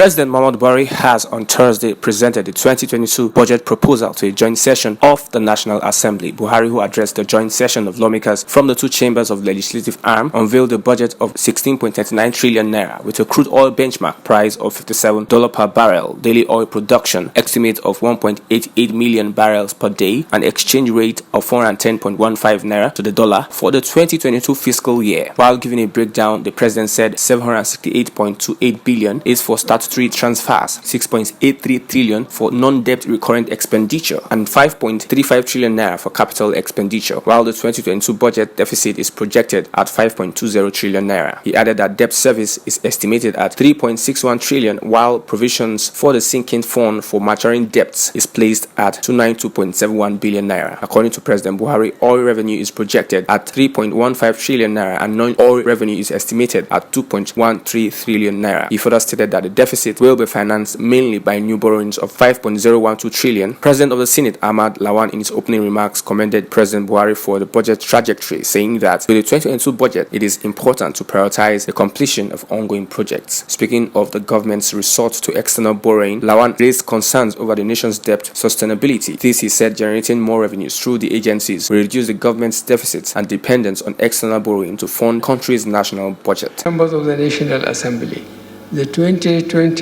President Muhammadu Buhari has on Thursday presented the 2022 budget proposal to a joint session of the National Assembly. Buhari, who addressed the joint session of lawmakers from the two chambers of legislative arm, unveiled a budget of 16.39 trillion naira with a crude oil benchmark price of $57 per barrel, daily oil production estimate of 1.88 million barrels per day, and exchange rate of 410.15 naira to the dollar for the 2022 fiscal year. While giving a breakdown, the president said 768.28 billion is for statutory transfers, 6.83 trillion for non-debt recurrent expenditure, and 5.35 trillion naira for capital expenditure, while the 2022 budget deficit is projected at 5.20 trillion naira. He added that debt service is estimated at 3.61 trillion, while provisions for the sinking fund for maturing debts is placed at 292.71 billion naira. According to President Buhari, oil revenue is projected at 3.15 trillion naira and non-oil revenue is estimated at 2.13 trillion naira. He further stated that the deficit will be financed mainly by new borrowings of 5.012 trillion. President of the Senate Ahmad Lawan, in his opening remarks, commended President Buhari for the budget trajectory, saying that with the 2022 budget, it is important to prioritize the completion of ongoing projects. Speaking of the government's resort to external borrowing, Lawan raised concerns over the nation's debt sustainability. This, he said, generating more revenues through the agencies will reduce the government's deficits and dependence on external borrowing to fund country's national budget. Members of the National Assembly, the 2022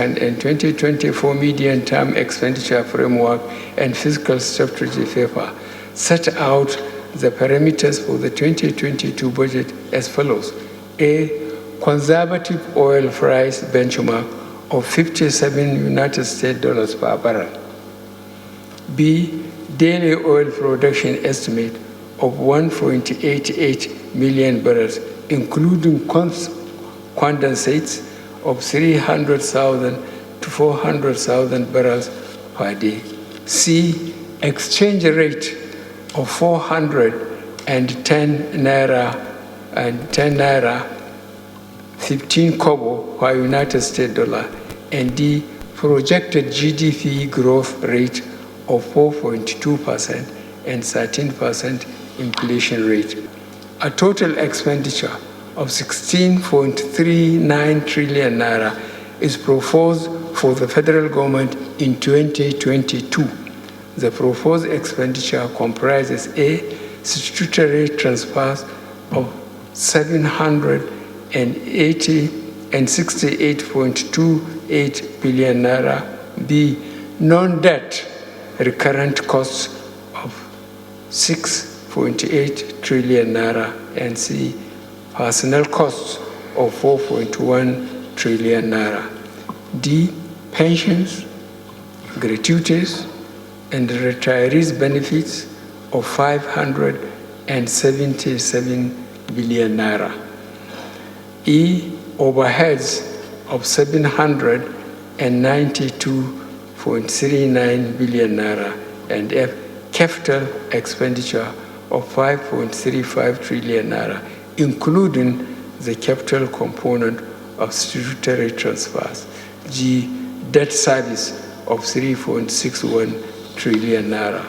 and 2024 medium-term expenditure framework and fiscal strategy paper set out the parameters for the 2022 budget as follows: A. Conservative oil price benchmark of $57 per barrel. B. Daily oil production estimate of 1.88 million barrels, including condensates of 300,000 to 400,000 barrels per day. C. Exchange rate of 410 naira and 10 naira 15 kobo per United States dollar. And D. Projected GDP growth rate of 4.2% and 13% inflation rate. A total expenditure of 16.39 trillion naira is proposed for the federal government in 2022. The proposed expenditure comprises A. Statutory transfers of 768.28 billion naira. B. Non-debt recurrent costs of 6.8 trillion naira. And C. Personnel costs of 4.1 trillion naira. D. Pensions, gratuities, and retirees' benefits of 577 billion naira. E. Overheads of 792.39 billion naira. And F. Capital expenditure of 5.35 trillion naira, including the capital component of statutory transfers. G. Debt service of 3.61 trillion naira.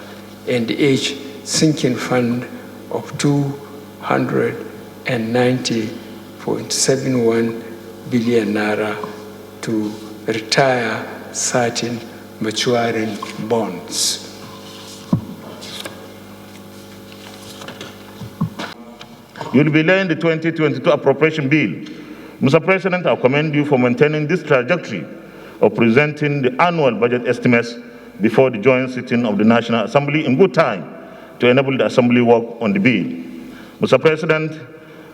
And H. Sinking fund of 290.71 billion naira to retire certain maturing bonds. You will be laying the 2022 appropriation bill. Mr. President, I commend you for maintaining this trajectory of presenting the annual budget estimates before the joint sitting of the National Assembly in good time to enable the Assembly work on the bill. Mr. President,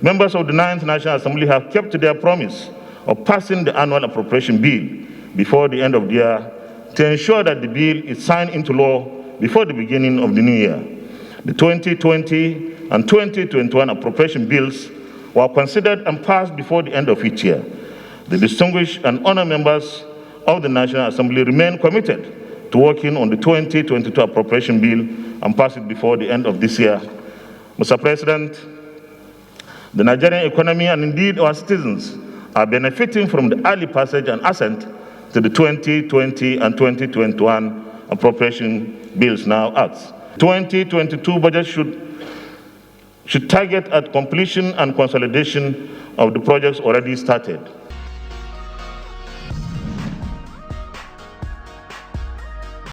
members of the 9th National Assembly have kept to their promise of passing the annual appropriation bill before the end of the year to ensure that the bill is signed into law before the beginning of the new year. The 2020 and 2021 appropriation bills were considered and passed before the end of each year. The distinguished and honored members of the National Assembly remain committed to working on the 2022 appropriation bill and pass it before the end of this year. Mr. President, the Nigerian economy and indeed our citizens are benefiting from the early passage and assent to the 2020 and 2021 appropriation bills now acts. 2022 budget should target at completion and consolidation of the projects already started.